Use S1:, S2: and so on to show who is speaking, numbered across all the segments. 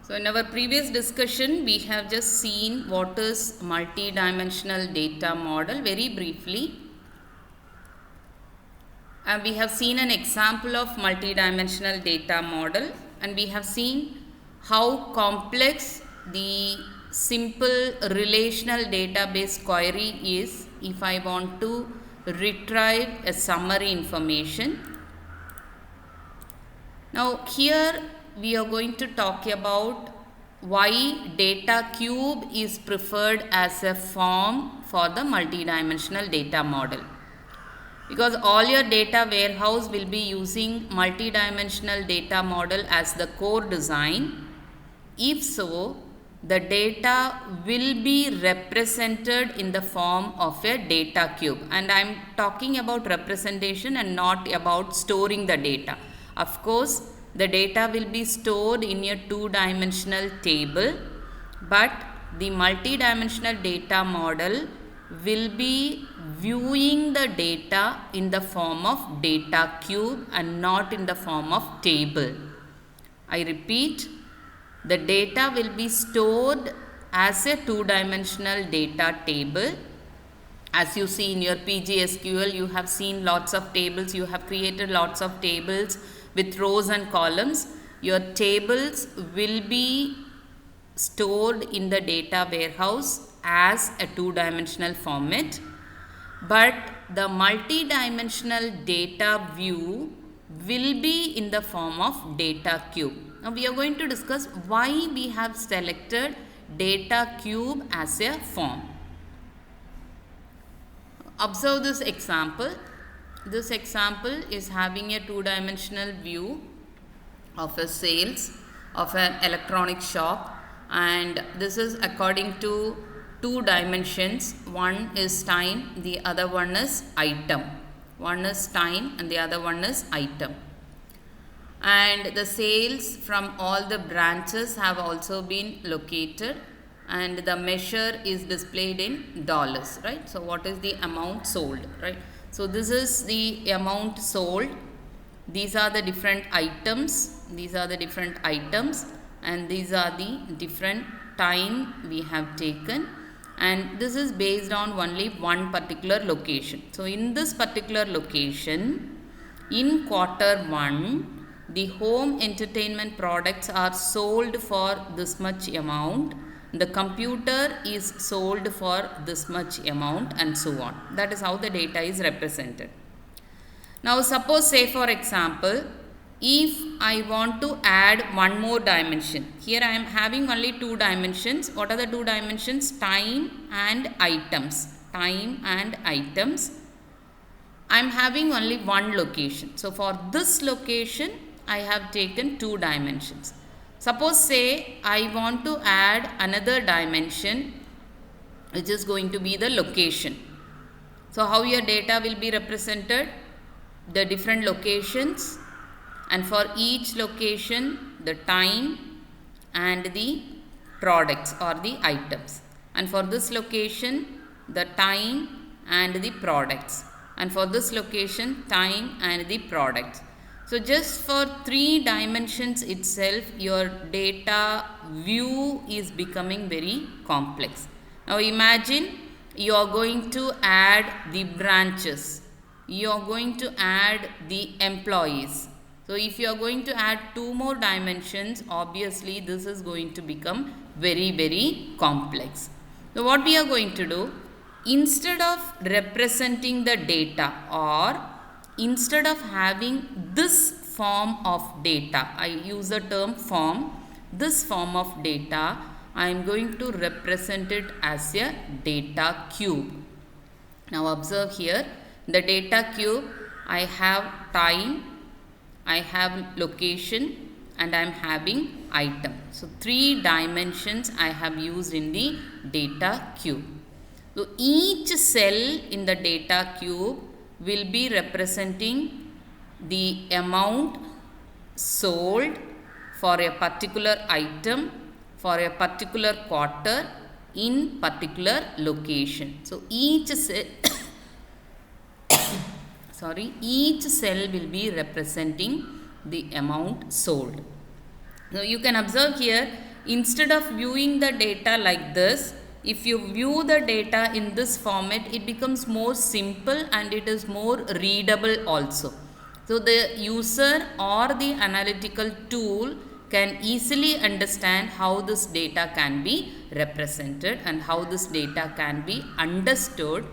S1: So in our previous discussion, we have just seen what is multidimensional data model very briefly. And we have seen an example of multidimensional data model, and we have seen how complex the simple relational database query is if I want to retrieve a summary information. Now here we are going to talk about why data cube is preferred as a form for the multidimensional data model. Because all your data warehouse will be using multidimensional data model as the core design. If so, the data will be represented in the form of a data cube. And I am talking about representation and not about storing the data. Of course, the data will be stored in a two-dimensional table, but the multidimensional data model will be viewing the data in the form of data cube and not in the form of table. I repeat, the data will be stored as a two-dimensional data table. As you see in your PGSQL, you have seen lots of tables, you have created lots of tables with rows and columns. Your tables will be stored in the data warehouse as a two-dimensional format, but the multi-dimensional data view will be in the form of data cube. Now we are going to discuss why we have selected data cube as a form. Observe this example. This example is having a two-dimensional view of a sales of an electronic shop, and this is according to two dimensions. One is time, the other one is item. One is time and the other one is item. And the sales from all the branches have also been located, and the measure is displayed in dollars, right? So what is the amount sold, right? So this is the amount sold. These are the different items. These are the different items, and these are the different time we have taken. And this is based on only one particular location. So in this particular location, in Q1, the home entertainment products are sold for this much amount. The computer is sold for this much amount, and so on. That is how the data is represented. Now suppose, say for example, if I want to add one more dimension. Here I am having only two dimensions. What are the two dimensions? Time and items. Time and items. I am having only one location. So for this location, I have taken two dimensions. Suppose, say I want to add another dimension, which is going to be the location. So how your data will be represented? The different locations, and for each location the time and the products or the items, and for this location the time and the products, and for this location time and the products. So just for three dimensions itself, your data view is becoming very complex. Now imagine you are going to add the branches, you are going to add the employees. So if you are going to add two more dimensions, obviously this is going to become very, very complex. So what we are going to do, instead of representing the data, or instead of having this form of data, I use the term form, this form of data, I am going to represent it as a data cube. Now observe here, the data cube, I have time, I have location, and I am having item. So three dimensions I have used in the data cube. So each cell in the data cube will be representing the amount sold for a particular item for a particular quarter in particular location. So each cell each cell will be representing the amount sold. Now you can observe here, instead of viewing the data like this, if you view the data in this format, it becomes more simple and it is more readable also. So the user or the analytical tool can easily understand how this data can be represented and how this data can be understood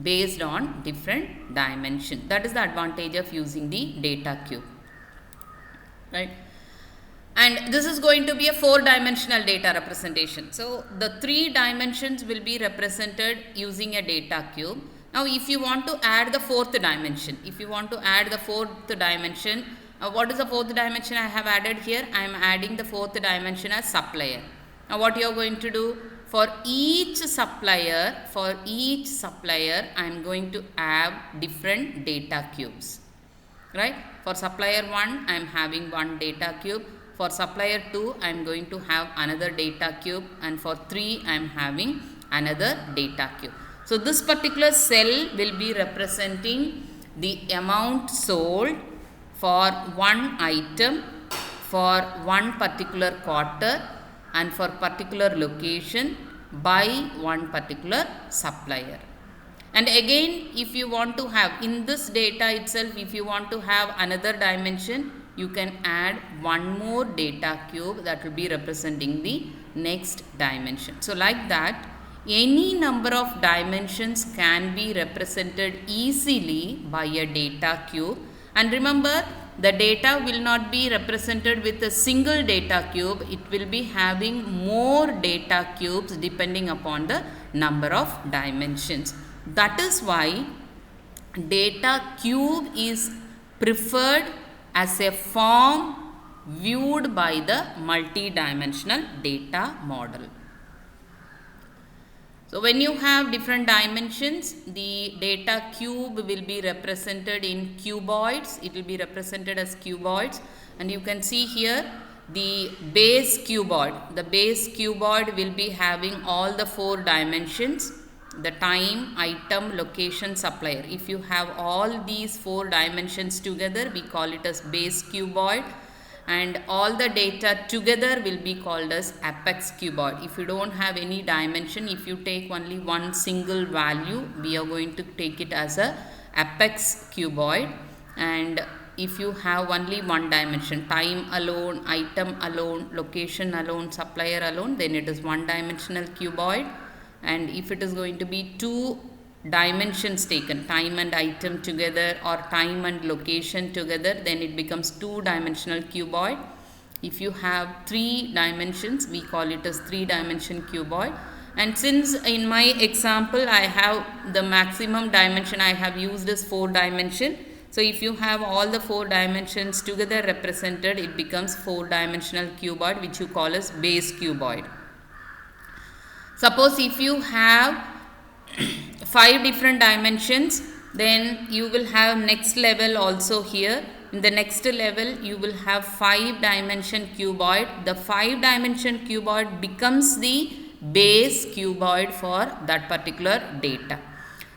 S1: based on different dimensions. That is the advantage of using the data cube, right? And this is going to be a 4-dimensional data representation. So the 3 dimensions will be represented using a data cube. Now if you want to add the 4th dimension, what is the 4th dimension I have added here? I am adding the 4th dimension as supplier. Now what you are going to do? For each supplier, I am going to have different data cubes, right? For supplier 1, I am having one data cube. For supplier 2, I am going to have another data cube, and for 3, I am having another data cube. So this particular cell will be representing the amount sold for one item, for one particular quarter, and for particular location by one particular supplier. And again, if you want to have in this data itself, if you want to have another dimension, you can add one more data cube that will be representing the next dimension. So like that, any number of dimensions can be represented easily by a data cube. And remember, the data will not be represented with a single data cube. It will be having more data cubes depending upon the number of dimensions. That is why data cube is preferred as a form viewed by the multidimensional data model. So when you have different dimensions, the data cube will be represented in cuboids. It will be represented as cuboids, and you can see here the base cuboid. The base cuboid will be having all the 4 dimensions: the time, item, location, supplier. If you have all these 4 dimensions together, we call it as base cuboid, and all the data together will be called as apex cuboid. If you don't have any dimension, if you take only one single value, we are going to take it as a apex cuboid. And if you have only one dimension, time alone, item alone, location alone, supplier alone, then it is one dimensional cuboid. And if it is going to be 2 dimensions taken, time and item together or time and location together, then it becomes 2-dimensional cuboid. If you have 3 dimensions, we call it as 3-dimension cuboid. And since in my example I have the maximum dimension I have used is 4 dimension, so if you have all the 4 dimensions together represented, it becomes 4-dimensional cuboid, which you call as base cuboid. Suppose if you have 5 different dimensions, then you will have next level also here. In the next level, you will have 5-dimension cuboid. The 5-dimension cuboid becomes the base cuboid for that particular data.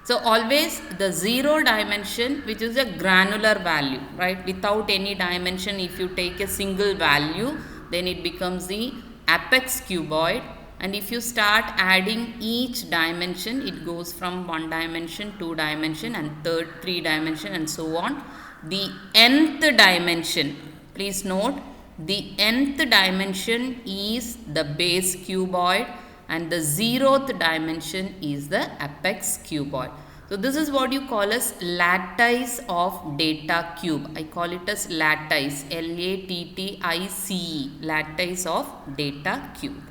S1: So always the 0 dimension, which is a granular value, right? Without any dimension, if you take a single value, then it becomes the apex cuboid. And if you start adding each dimension, it goes from 1 dimension, 2 dimension, and 3 dimension, and so on. The nth dimension, please note, the nth dimension is the base cuboid, and the 0th dimension is the apex cuboid. So this is what you call as lattice of data cube. I call it as lattice, L-A-T-T-I-C-E, lattice of data cube.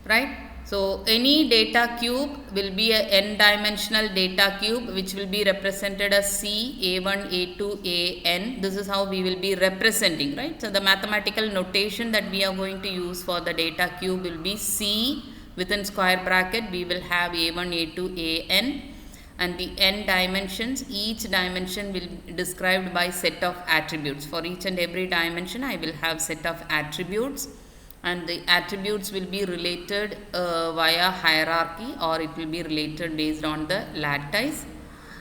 S1: Right? So any data cube will be a n-dimensional data cube, which will be represented as C, A1, A2, AN. This is how we will be representing, right? So the mathematical notation that we are going to use for the data cube will be C within square bracket. We will have A1, A2, AN, and the n dimensions. Each dimension will be described by set of attributes. For each and every dimension, I will have set of attributes. And the attributes will be related via hierarchy, or it will be related based on the lattice.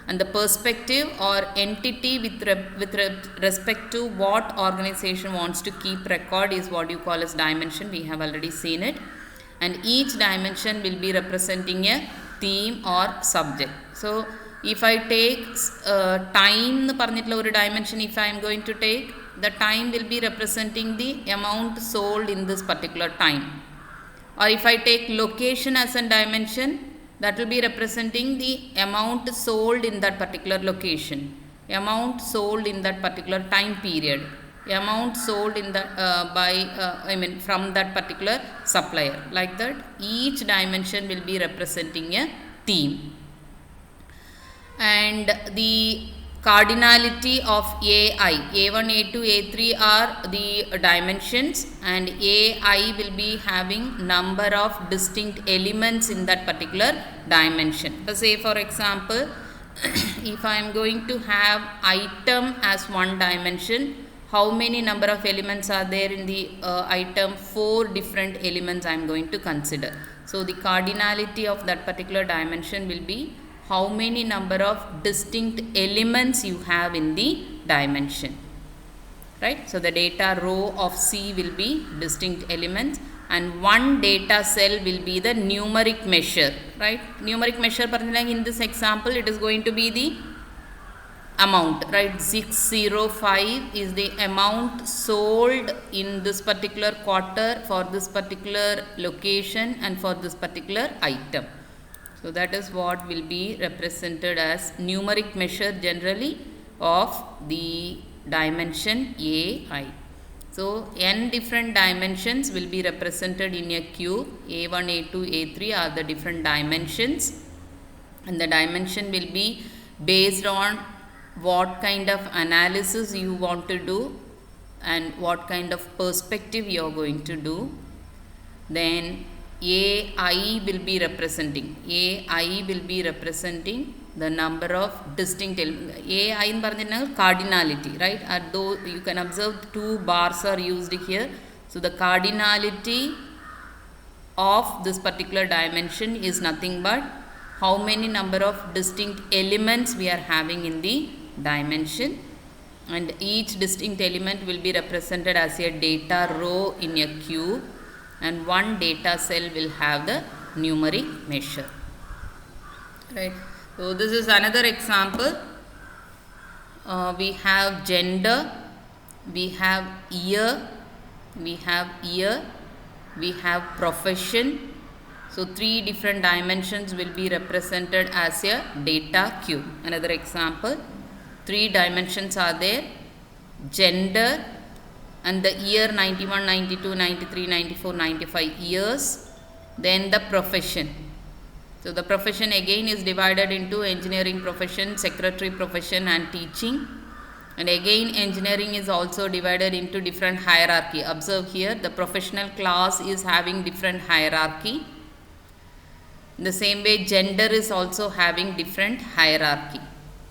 S1: and the perspective or entity with respect to what organization wants to keep record is what you call as dimension. We have already seen it, and each dimension will be representing a theme or subject. So if I take time dimension, if I am going to take, the time will be representing the amount sold in this particular time. Or if I take location as a dimension, that will be representing the amount sold in that particular location, amount sold in that particular time period, amount sold in that from that particular supplier. Like that, each dimension will be representing a theme. And the cardinality of AI, A1, A2, A3 are the dimensions, and AI will be having number of distinct elements in that particular dimension. Say for example, if I am going to have item as one dimension, how many number of elements are there in the item? 4 different elements I am going to consider. So the cardinality of that particular dimension will be how many number of distinct elements you have in the dimension, right? So the data row of C will be distinct elements, and one data cell will be the numeric measure, right? Numeric measure in this example, it is going to be the amount, right? 605 is the amount sold in this particular quarter for this particular location and for this particular item. So that is what will be represented as numeric measure generally of the dimension AI. So n different dimensions will be represented in a cube. A1, A2, A3 are the different dimensions, and the dimension will be based on what kind of analysis you want to do and what kind of perspective you are going to do. Then AI will be representing the number of distinct elements. AI in cardinality, right? Though you can observe 2 bars are used here. So the cardinality of this particular dimension is nothing but how many number of distinct elements we are having in the dimension, and each distinct element will be represented as a data row in a cube, and one data cell will have the numeric measure, right? So this is another example. We have gender, we have year, we have profession. So 3 different dimensions will be represented as a data cube. Another example, 3 dimensions are there: gender, and the year 91, 92, 93, 94, 95 years. Then the profession. So the profession again is divided into engineering profession, secretary profession, and teaching. And again engineering is also divided into different hierarchy. Observe here, the professional class is having different hierarchy. In the same way, gender is also having different hierarchy.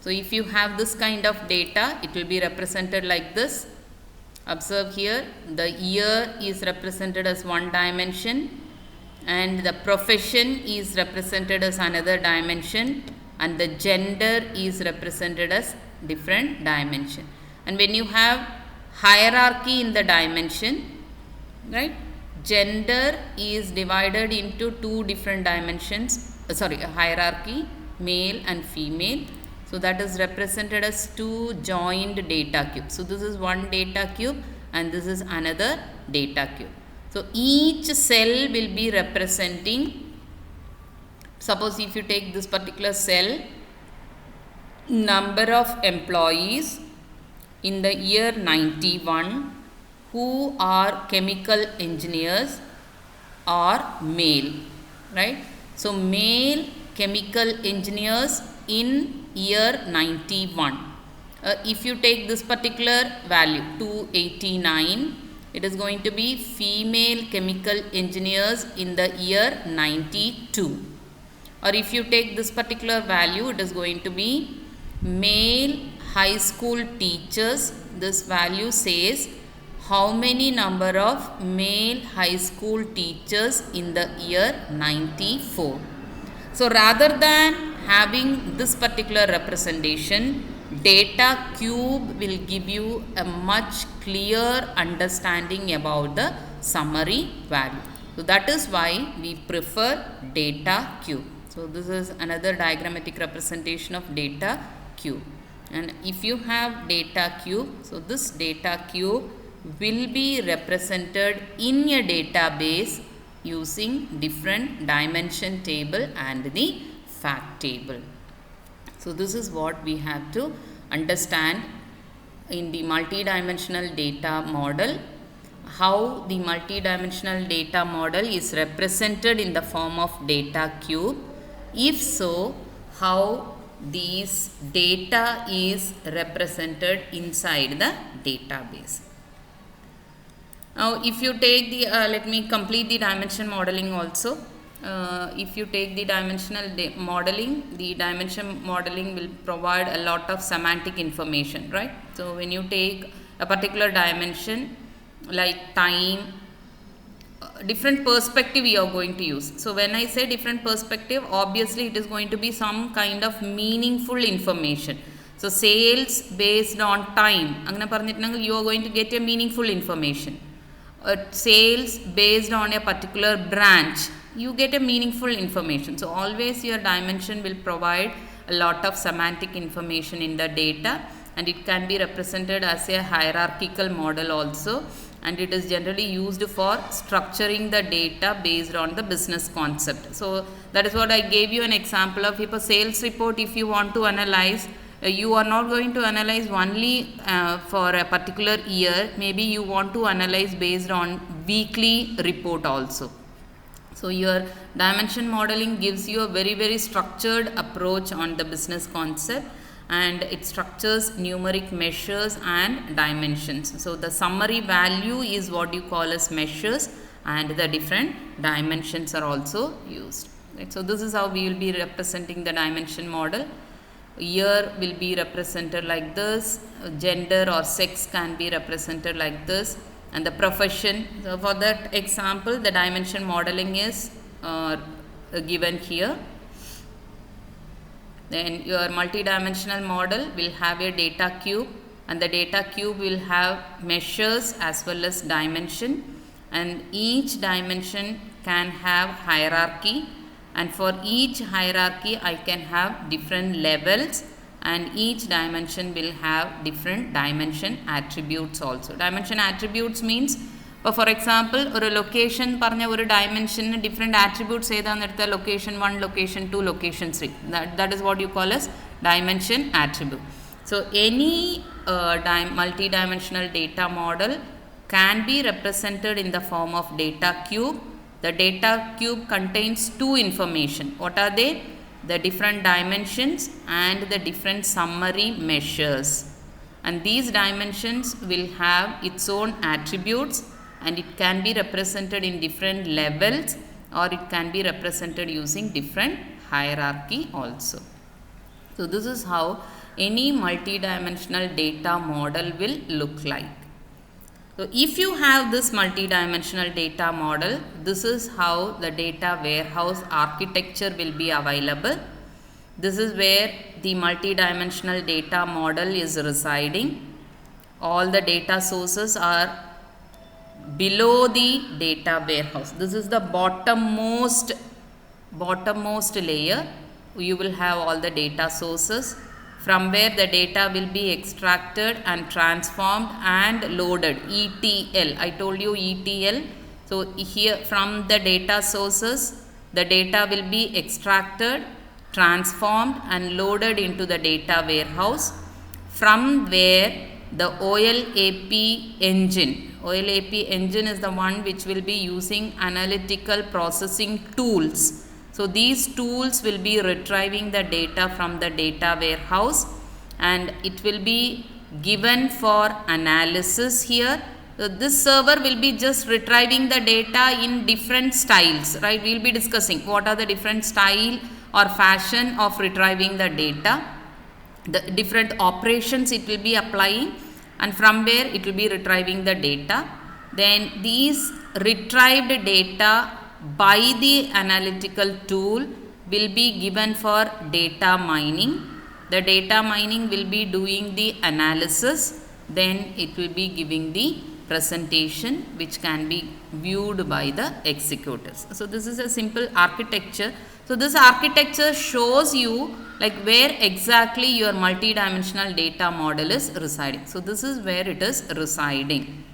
S1: So if you have this kind of data, it will be represented like this. Observe here, the year is represented as one dimension, and the profession is represented as another dimension, and the gender is represented as different dimension. And when you have hierarchy in the dimension, right, gender is divided into 2 different dimensions, hierarchy, male and female. So that is represented as 2 joined data cubes. So this is one data cube and this is another data cube. So each cell will be representing, suppose if you take this particular cell, number of employees in the year 91 who are chemical engineers are male, right? So male chemical engineers in year 91. If you take this particular value 289, it is going to be female chemical engineers in the year 92. Or if you take this particular value, it is going to be male high school teachers. This value says how many number of male high school teachers in the year 94. So rather than having this particular representation, data cube will give you a much clear understanding about the summary value. So that is why we prefer data cube. So this is another diagrammatic representation of data cube. And if you have data cube, so this data cube will be represented in a database using different dimension table and the fact table. So this is what we have to understand in the multidimensional data model, how the multidimensional data model is represented in the form of data cube. If so, how these data is represented inside the database. Now if you take the, let me complete the dimension modeling also. If you take the dimensional modeling, the dimension modeling will provide a lot of semantic information, right? So when you take a particular dimension like time, different perspective you are going to use. So when I say different perspective, obviously it is going to be some kind of meaningful information. So sales based on time, you are going to get a meaningful information. Sales based on a particular branch, you get a meaningful information. So always your dimension will provide a lot of semantic information in the data, and it can be represented as a hierarchical model also, and it is generally used for structuring the data based on the business concept. So that is what I gave you an example of. If a sales report, if you want to analyze, you are not going to analyze only for a particular year. Maybe you want to analyze based on weekly report also. So your dimension modeling gives you a very structured approach on the business concept, and it structures numeric measures and dimensions. So the summary value is what you call as measures, and the different dimensions are also used. Right? So this is how we will be representing the dimension model. Year will be represented like this, gender or sex can be represented like this, and the profession. So for that example, the dimension modeling is given here. Then your multidimensional model will have a data cube, and the data cube will have measures as well as dimension, and each dimension can have hierarchy, and for each hierarchy I can have different levels, and each dimension will have different dimension attributes also. Dimension attributes means, for example, or a location parna or dimension different attributes say that location 1, location 2, location 3. That is what you call as dimension attribute. So any multidimensional data model can be represented in the form of data cube. The data cube contains two information. What are they? The different dimensions and the different summary measures. And these dimensions will have its own attributes, and it can be represented in different levels, or it can be represented using different hierarchy also. So this is how any multidimensional data model will look like. So if you have this multidimensional data model, this is how the data warehouse architecture will be available. This is where the multidimensional data model is residing. All the data sources are below the data warehouse. This is the bottommost layer. You will have all the data sources, from where the data will be extracted and transformed and loaded. ETL, I told you ETL. So here from the data sources, the data will be extracted, transformed and loaded into the data warehouse, from where the OLAP engine is the one which will be using analytical processing tools. So these tools will be retrieving the data from the data warehouse, and it will be given for analysis here. So this server will be just retrieving the data in different styles, right? We will be discussing what are the different style or fashion of retrieving the data, the different operations it will be applying, and from where it will be retrieving the data. Then these retrieved data by the analytical tool will be given for data mining. The data mining will be doing the analysis, then it will be giving the presentation which can be viewed by the executors. So this is a simple architecture. So this architecture shows you like where exactly your multidimensional data model is residing. So this is where it is residing.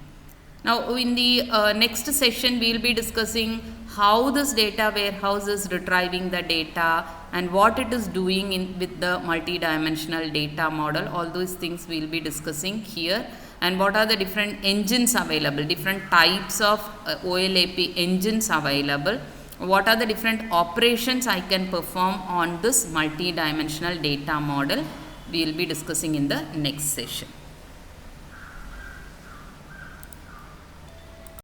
S1: Now in the next session we will be discussing how this data warehouse is retrieving the data and what it is doing with the multidimensional data model. All those things we will be discussing here, and what are the different engines available, different types of OLAP engines available, what are the different operations I can perform on this multidimensional data model. We will be discussing in the next session.